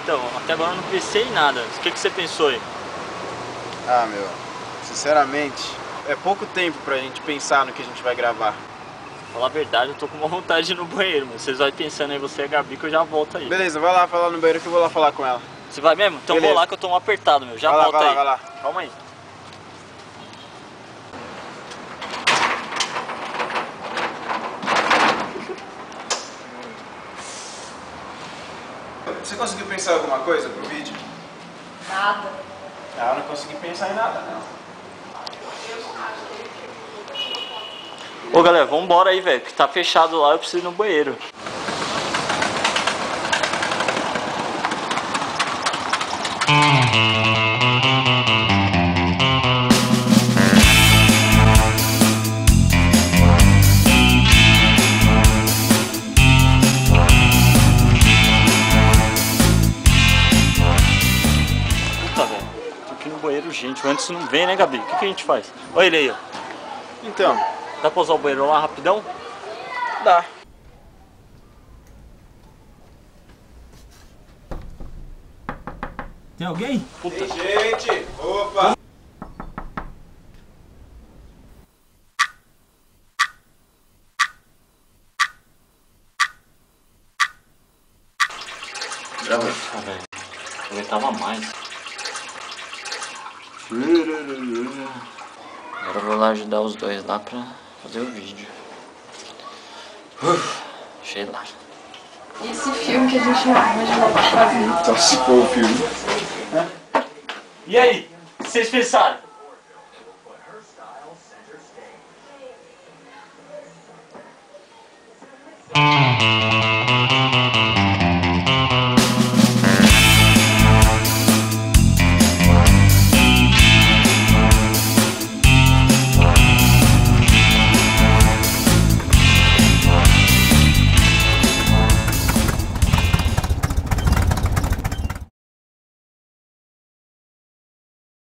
Então, até agora eu não pensei em nada. O que você pensou aí? Ah, meu, sinceramente, é pouco tempo pra gente pensar no que a gente vai gravar. Pra falar a verdade, eu tô com uma vontade de ir no banheiro, mas vocês vão pensando aí, você e a Gabi, que eu já volto aí. Beleza, vai lá falar no banheiro que eu vou lá falar com ela. Você vai mesmo? Então Beleza. vou lá que eu tô um apertado, meu. Já Vai lá, volto vai lá, aí. vai lá. Calma aí. Você conseguiu pensar em alguma coisa pro vídeo? Nada. Ah, eu não consegui pensar em nada, não. Ô galera, vambora aí, velho, que tá fechado lá, eu preciso ir no banheiro. Puta, velho, tô aqui no banheiro urgente, o Anderson não vem, né, Gabi? O que a gente faz? Olha ele aí, ó. Então, Dá pra usar o banheiro lá rapidão? dá. Tem alguém? Puta. Tem gente! Opa! Grava. Ah, velho, eu aguentava mais. Agora eu vou lá ajudar os dois lá pra fazer o vídeo. Achei lá. E esse filme que a gente imaginou fazer? Só se for o filme. E aí? O que vocês pensaram?